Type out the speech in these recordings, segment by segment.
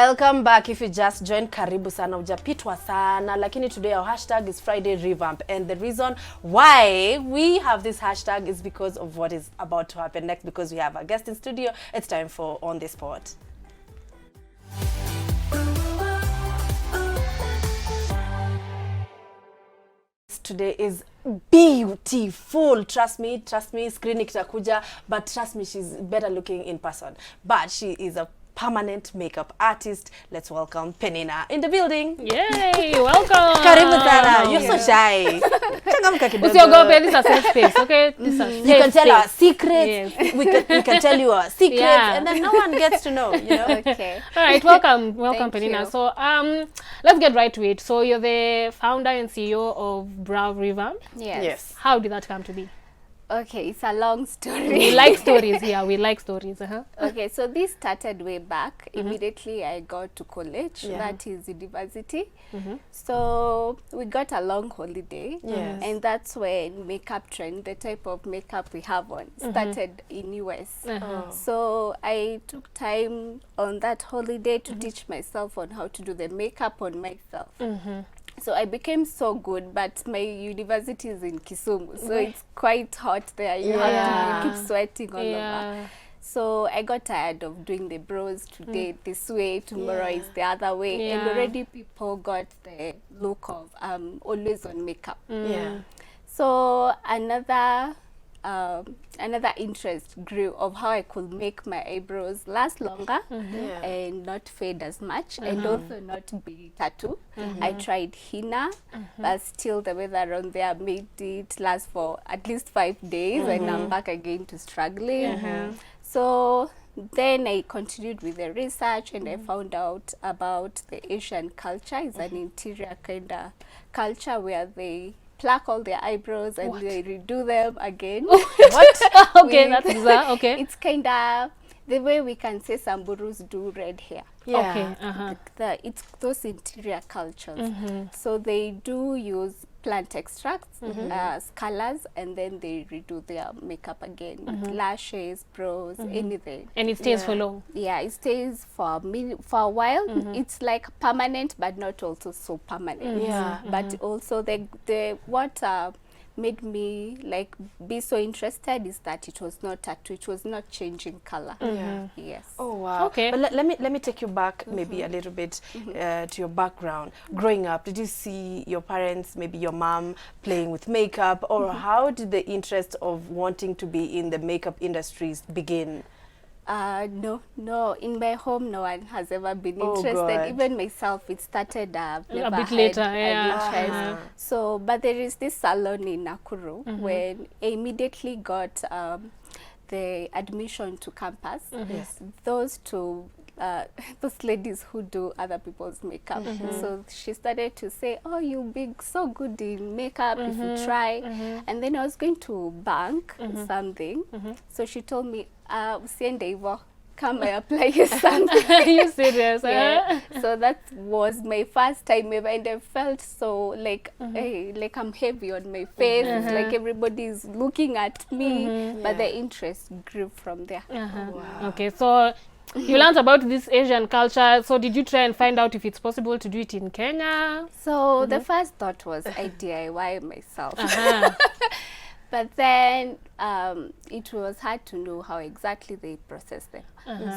Welcome back. If you just joined, karibu sana, hujapitwa sana. Lakini today our hashtag is Friday Revamp, and the reason why we have this hashtag is because of what is about to happen next, because we have a guest in studio. It's time for On the Spot. Today is beautiful. Trust me, screen itakuja, but trust me, she's better looking in person. But she is a permanent makeup artist. Let's welcome Peninah in the building. Yay, welcome. Karibu sana. You're so shy. Changamka kidogo. Usiogope, this is a safe space, okay? This is a safe You can tell our space. secrets. Yes. We can tell you our secrets, Yeah. and then no one gets to know, you know? Okay. All right, welcome Thank Peninah. you. So let's get right to it. So you're the founder and CEO of Brow Revamp. Yes. How did that come to be? Okay, it's a long We story. like stories here. We like stories. Okay, so this started way back. Immediately I got to college, Yeah. that is university. So we got a long holiday. Yes. And that's when makeup trend, the type of makeup we have on, started in US. So I took time on that holiday to teach myself on how to do the makeup on myself. So I became so good, but my university is in Kisumu, so it's quite hot there. You have to keep sweating all over. So I got tired of doing the brows today this way, tomorrow is the other way, and already people got the look of always on makeup. Yeah. So another interest grew of how I could make my eyebrows last longer and not fade as much, and also not be tattoo. I tried henna, but still the weather around there made it last for at least 5 days, and I'm back again to struggling. So then I continued with the research, and I found out about the Asian culture. It's an interior kind of culture where they pluck all their eyebrows and they redo them again. What? Okay, that's bizarre. Okay. It's kind of the way we can say Samburus do red hair. Okay. It's those interior cultures. So they do use plant extracts as colors, and then they redo their makeup again with lashes, brows, anything. And it stays for long. Yeah, it stays for a while. It's like permanent, but not also so permanent. Yeah. But also the what made me like be so interested is that it was not tattoo. It was not changing color. Yes. Oh wow. Okay. But let me take you back maybe a little bit to your background. Growing up, did you see your parents, maybe your mom, playing with makeup, or how did the interest of wanting to be in the makeup industries begin? No. In my home, no one has ever been Oh, interested. God. Even myself, it started A bit later, yeah. So, but there is this salon in Nakuru when I immediately got the admission to campus. Yes. Those ladies who do other people's makeup. So she started to say, oh, you'll be so good in makeup if you try. And then I was going to bank something. So she told me, usiende hivyo, come I apply you something. Are you serious? Yeah. So that was my first time ever, and I felt so like like I'm heavy on my face. It's like everybody's looking at me, but the interest grew from there. Wow. Okay, so you learned about this Asian culture. So did you try and find out if it's possible to do it in Kenya? So the first thought was I DIY myself. But then it was hard to know how exactly they process them.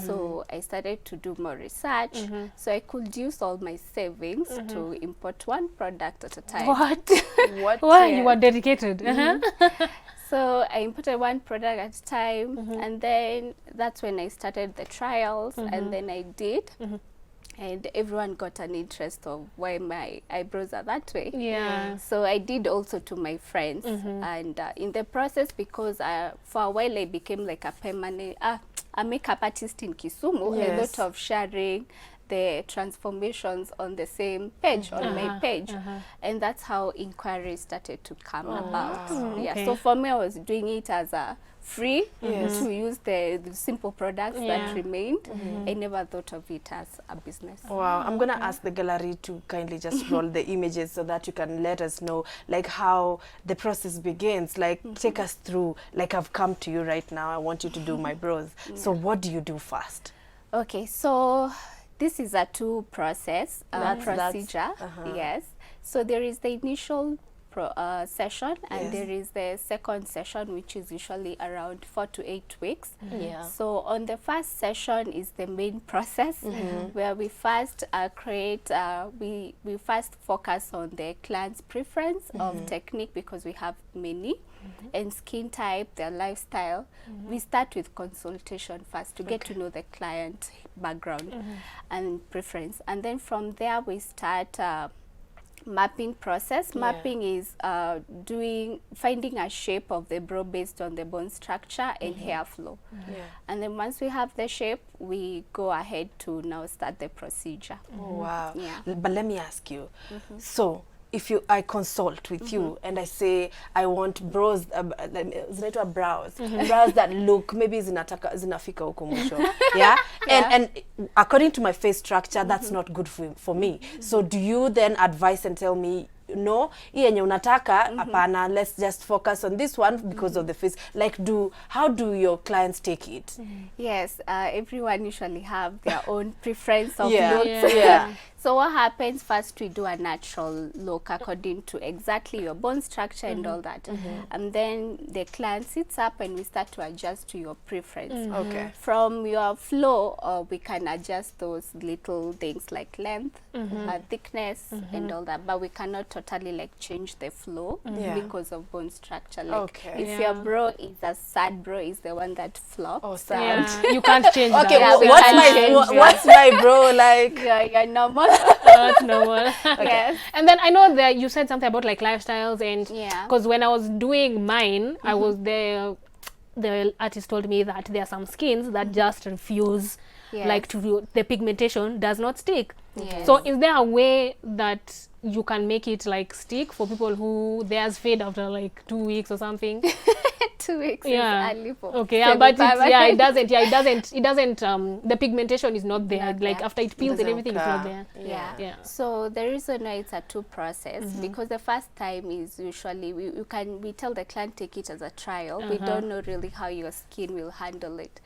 So I started to do more research, so I could use all my savings to import one product at a time. What? Why? You were dedicated. So I imported one product at a time, and then that's when I started the trials, and then I did. And everyone got an interest of why my eyebrows are that way. Yeah. So I did also to my friends, and in the process, because for a while I became like a permanent a makeup artist in Kisumu, I thought of sharing the transformations on the same page, on my page, and that's how inquiries started to come about. Yeah. Okay. So for me, I was doing it as a free to use the simple products that remained. I never thought of it as a business. Wow. I'm going to ask the gallery to kindly just roll the images so that you can let us know like how the process begins. Like take us through, like I've come to you right now. I want you to do my brows. So what do you do first? Okay, so This is a two-process procedure. Yes. So there is the initial session, and there is the second session, which is usually around 4 to 8 weeks. So on the first session is the main process, where we first we first focus on the client's preference of technique, because we have many, and skin type, their lifestyle. We start with consultation first to get to know the client background and preference, and then from there we start mapping process. Mapping is finding a shape of the brow based on the bone structure and hair flow. And then once we have the shape, we go ahead to now start the procedure. Wow. But let me ask you, so if I consult with you and I say I want brows, brows that look maybe zinafika huko mwisho, and according to my face structure, that's not good for me. So do you then advise and tell me, no, hii yenye unataka hapana, let's just focus on this one because of the face? Like, how do your clients take it? Yes, everyone usually have their own preference of looks. So what happens, first we do a natural look according to exactly your bone structure and all that. And then the client sits up and we start to adjust to your preference. From your flow, we can adjust those little things like length, thickness, and all that. But we cannot totally like change the flow because of bone structure. Like if your brow is a sad brow, is the one that flops. You can't change that. What's my brow like? You're normal. That's normal. Yes. And then I know that you said something about like lifestyles, and because when I was doing mine, I was the artist told me that there are some skins that just refuse, like the pigmentation does not stick. So is there a way that you can make it like stick for people who theirs fade after like 2 weeks or something? 2 weeks is early for but it doesn't the pigmentation is not there, like after it peels and everything is not there. So the reason why it's a two process, because the first time is usually we tell the client, take it as a trial. We don't know really how your skin will handle it.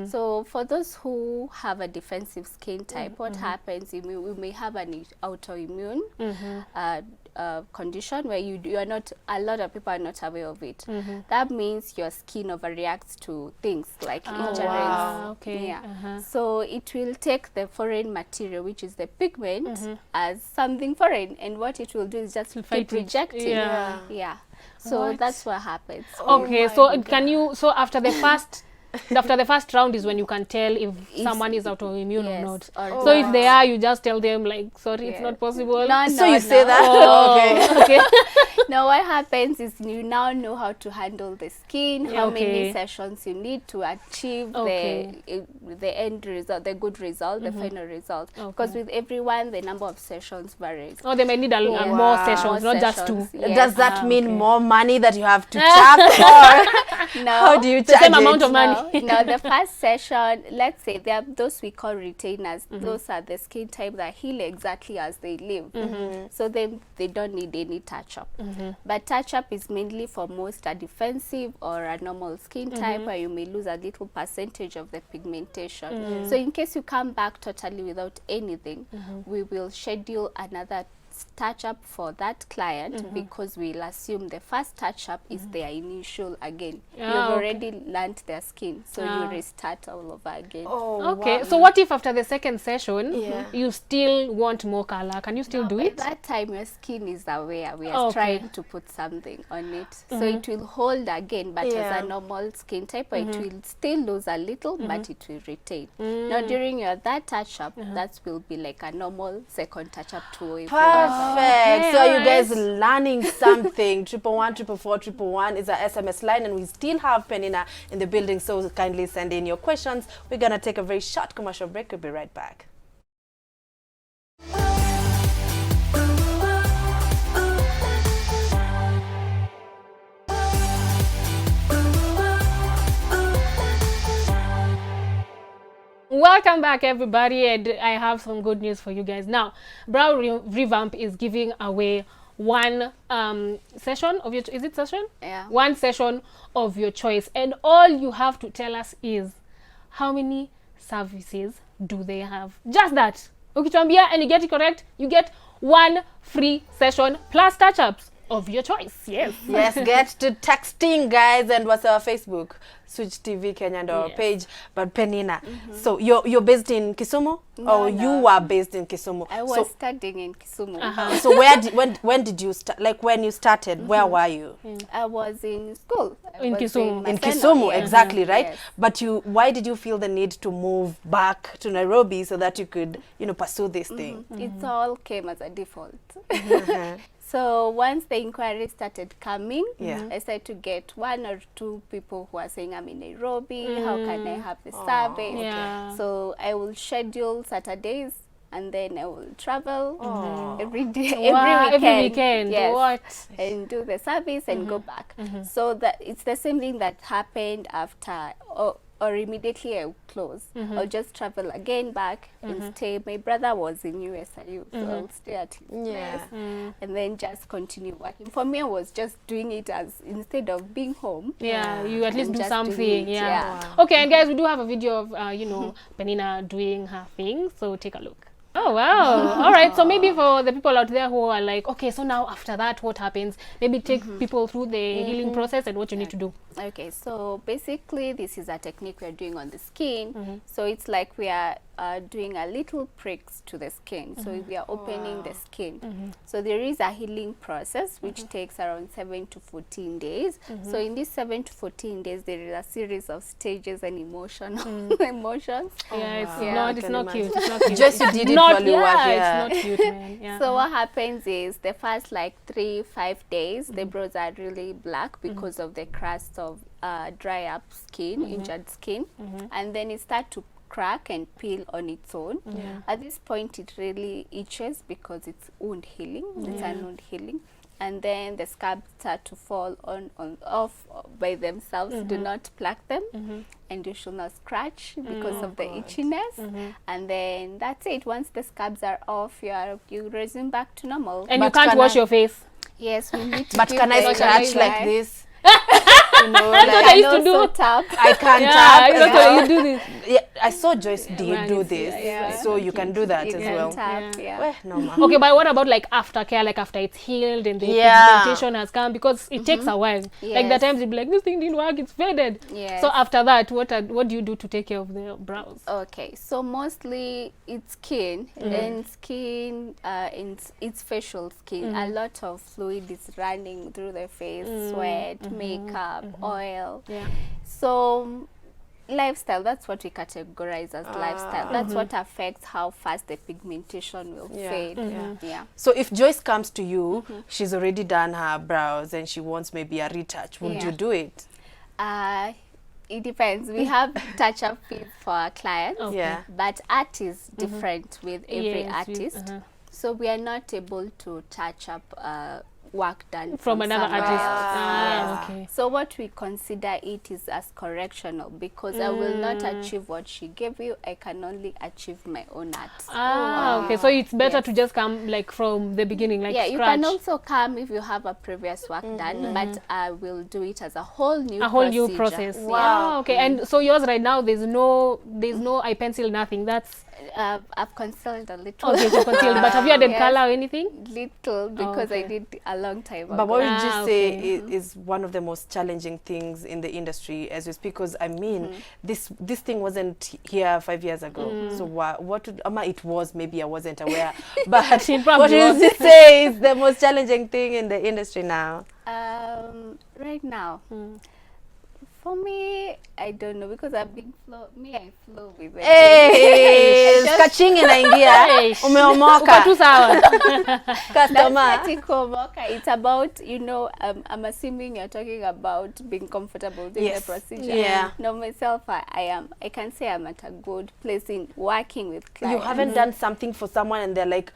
So for those who have a defensive skin type, what happens, we may have an autoimmune condition where you are not, a lot of people are not aware of it. That means your skin overreacts to things like injuries. So it will take the foreign material, which is the pigment, as something foreign, and what it will do is just keep rejecting. So that's what happens. So can you, so after the first round is when you can tell if someone is autoimmune or not. So if they are, you just tell them like, sorry, it's not possible. You say that? Now what happens is you now know how to handle the skin, how many sessions you need to achieve the end result, the good result, the final result. Because with everyone, the number of sessions varies. They may need more sessions, not just 2. Does that mean more money that you have to charge, or how do you charge the same amount of money? No, the first session, let's say there are those we call retainers. Those are the skin type that heal exactly as they live. So they don't need any touch-up. But touch-up is mainly for most a defensive or a normal skin type, where you may lose a little percentage of the pigmentation. So in case you come back totally without anything, we will schedule another touch-up for that client, because we'll assume the first touch-up is their initial again. You've already learned their skin, so you restart all over again. So what if after the second session you still want more color? Can you still do it? At that time your skin is aware we are trying to put something on it, so it will hold again, but as a normal skin type, it will still lose a little, but it will retain. Now during that touch-up, that will be like a normal second touch-up to Perfect. So you guys learning something. 111 444 111 is our SMS line, and we still have Peninah in the building, so kindly send in your questions. We're gonna take a very short commercial break. We'll be right back. Welcome back, everybody, and I have some good news for you guys. Now, Brow Revamp is giving away one session of your one session of your choice, and all you have to tell us is how many services do they have? Just that. Ukituambia and you get it correct, you get 1 free session plus touch-ups of your choice. Yes. Yes, get to texting, guys. And what's our Facebook? Switch TV Kenya and our page. But Peninah, so you're based in Kisumu? No, you were based in Kisumu? I was studying in Kisumu. So when did you start? Like when you started, where were you? I was in school. In Kisumu. In Kisumu, yes. exactly, right? Yes. But why did you feel the need to move back to Nairobi so that you could, pursue this thing? It all came as a default. So once the inquiry started coming, I started to get 1 or 2 people who are saying, I'm in Nairobi, how can I have the service? Yeah. So I will schedule Saturdays and then I will travel every day, Wow, every weekend. Yes, What? and do the service and go back. So that it's the same thing that happened after or immediately I would close. I'll just travel again back and stay. My brother was in USIU, so I'll stay at his place and then just continue working. For me, I was just doing it as instead of being home. Yeah, you at least I'm do just something. doing it, Yeah. yeah. Okay, and guys, we do have a video of Peninah doing her thing, so take a look. Oh wow. All right, so maybe for the people out there who are like, okay, so now after that what happens? Maybe take people through the healing process and what you need to do. Okay, so basically this is a technique we are doing on the skin. So it's like we are doing a little pricks to the skin. So we are opening the skin. So there is a healing process which takes around 7 to 14 days. So in these 7 to 14 days, there is a series of stages and emotions. Yeah, it's not cute. It's not cute. Just you did it not, while you were here. it's not cute, man. Yeah. So what happens is the first like 3-5 days, the brows are really black because of the crust of dry up skin, injured skin, and then it starts to crack and peel on its own. At this point, it really itches because it's wound healing. It's a wound healing. And then the scabs start to fall off by themselves. Do not pluck them, and you should not scratch because of the itchiness. And then that's it. Once the scabs are off, you resume back to normal. And you can't wash your face. Yes, we need to. But can I scratch like this? That's what I used to do. So tap. I can't Yeah, tap. that's what you do this. Yeah, I saw Joyce do this, Yeah. so you can do that You as can well. tap, Well, no, ma. Okay, but what about like aftercare, like after it's healed and the pigmentation has come, because it takes a while. Like the times you'd be like, this thing didn't work, it's faded. Yes. So after that, what do you do to take care of the brows? Okay, so mostly it's skin and skin, it's facial skin. A lot of fluid is running through the face, sweat, makeup, oil. Yeah. So lifestyle, that's what we categorize as lifestyle. That's what affects how fast the pigmentation will fade. Yeah. So if Joyce comes to you, she's already done her brows and she wants maybe a retouch, would you do it? It depends. We have touch-up fees for our clients, but art is different with every artist. So we are not able to touch up work done From another someone artist. else. Okay. So what we consider it is as correctional, because I will not achieve what she gave you. I can only achieve my own art. Okay. So it's better to just come like from the beginning, like you scratch. can also come if you have a previous work done, but I will do it as a whole new new process. Yeah. Wow. Okay. And so yours right now, there's no eye pencil, nothing. That's I've concealed a little. okay. So concealed. But have you added color or anything? Little, because I did a long time ago. But what would you say is one of the most challenging things in the industry as we speak? Because I mean, this thing wasn't here 5 years ago. So what would, it was, maybe I wasn't aware. But what would you say is the most challenging thing in the industry now? Right now, for me, I don't know, because I've been I flow with it. Hey, skaching inaingia. Umeomoka. Uko tu sawa. Customer. It's about, I'm assuming you're talking about being comfortable doing the procedure. Yeah. No, myself, I can say I'm at a good place in working with clients. You haven't done something for someone and they're like,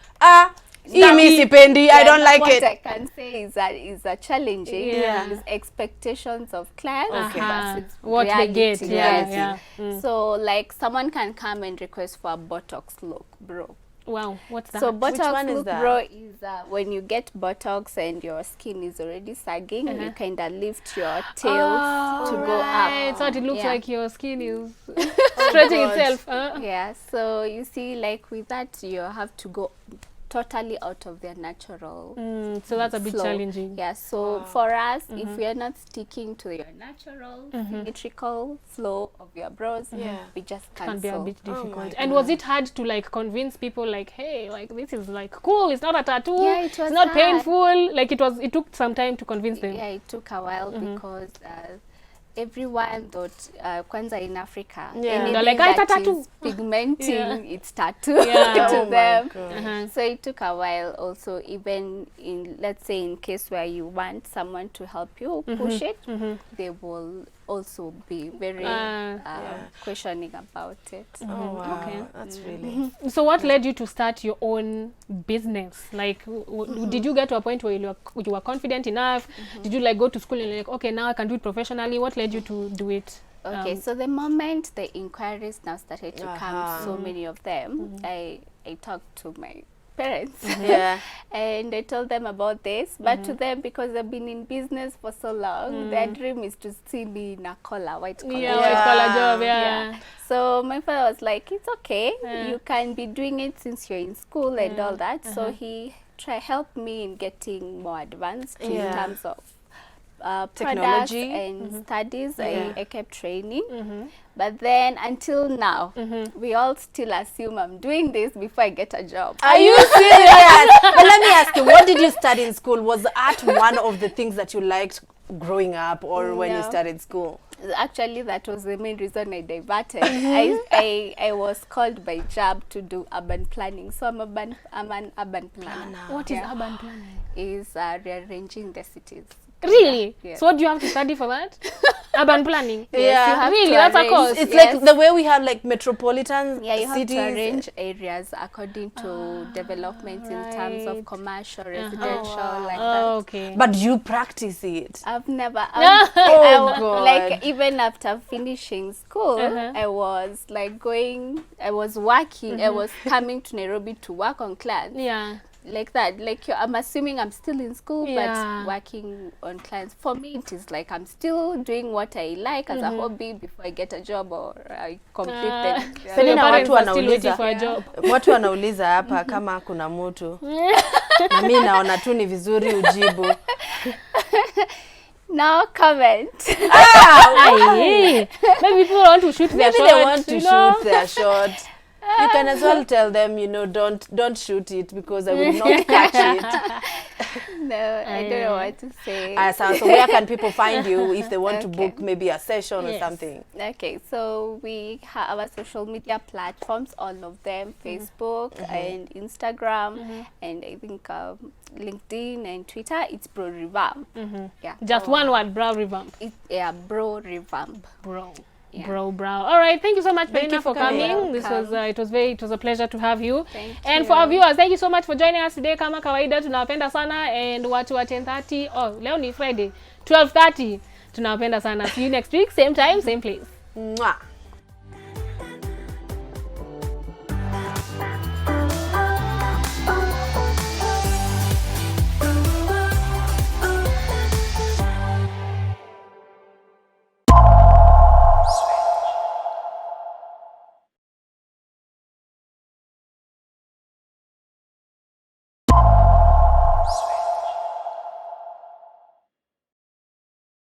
sipendi, I don't like it. What I can say is that is a challenging is expectations of clients versus what reality. they get. So like someone can come and request for a Botox look, bro. Wow, what's that? So Botox is look, that? bro, is when you get Botox and your skin is already sagging, you kind of lift your tails to go up. So it looks like your skin is stretching itself. Yeah, so you see, like with that, you have to go totally out of their natural so that's a bit flow. challenging. Yeah, so for us, if we are not sticking to your natural symmetrical flow of your brows, we just cancel. Can be a bit difficult. And was it hard to like convince people like, hey, like this is like cool, it's not a tattoo, yeah, it was it's not hard. Painful, like it took some time to convince them? Yeah, it took a while because everyone thought kwanza in Africa anything like, that tattoo. is pigmenting it's tattoo Yeah. to them. God. So it took a while also, even in, let's say, in case where you want someone to help you push it, they will also be very questioning about it. Oh wow, Okay. that's really. So what led you to start your own business? Like, did you get to a point where you were confident enough? Did you like go to school and like, okay, now I can do it professionally? What led you to do it? Okay, so the moment the inquiries now started to come, so many of them, I talked to my parents and I told them about this, but to them, because they've been in business for so long, their dream is to see me in a white collar white collar job. So my father was like, it's okay, you can be doing it since you're in school and all that. So he helped me in getting more advanced in terms of technology and studies. I kept training, but then until now we all still assume I'm doing this before I get a job. Are you serious? But let me ask you, what did you study in school? Was art one of the things that you liked growing up, or when you started school? Actually, that was the main reason I diverted. I was called by JAB to do urban planning, so I'm an urban planner. What is urban planning? Is rearranging the cities. Really? Yes. So what do you have to study for that? Urban planning? Yes, you have really? to That's a arrange, course? It's like the way we have like metropolitan you have cities. to arrange areas according to developments in terms of commercial, residential, like that. Okay. But you practice it. I've never, God. like even after finishing school, I was like I was working, I was coming to Nairobi to work on clients. Yeah. Like that, like I'm assuming I'm still in school, but working on clients. For me, it is like I'm still doing what I like as a hobby before I get a job or I complete them. Peninah, watu wanauliza wanauliza hapa kama kuna mtu na mimi naona tu ni vizuri ujibu. No comment. Maybe people want to shoot their shot. Maybe they want to shoot their shot. You can as well tell them, you know, don't shoot it because I will not catch it. No, I don't know what to say. So where can people find you if they want to book maybe a session or something? Okay, so we have our social media platforms, all of them, Facebook and Instagram, and I think LinkedIn and Twitter. It's Bro Revamp. Yeah. Just one word, Bro Revamp. Bro Revamp. Bro. Yeah. Bro. All right, thank you so much, Peninah, for coming. Welcome. It was a pleasure to have you. Thank and you. For our viewers, thank you so much for joining us today. Kama kawaida tunawapenda sana, and watu wa 10:30. Oh, leo ni Friday. 12:30. Tunawapenda sana. See you next week, same time, same place. Mwah.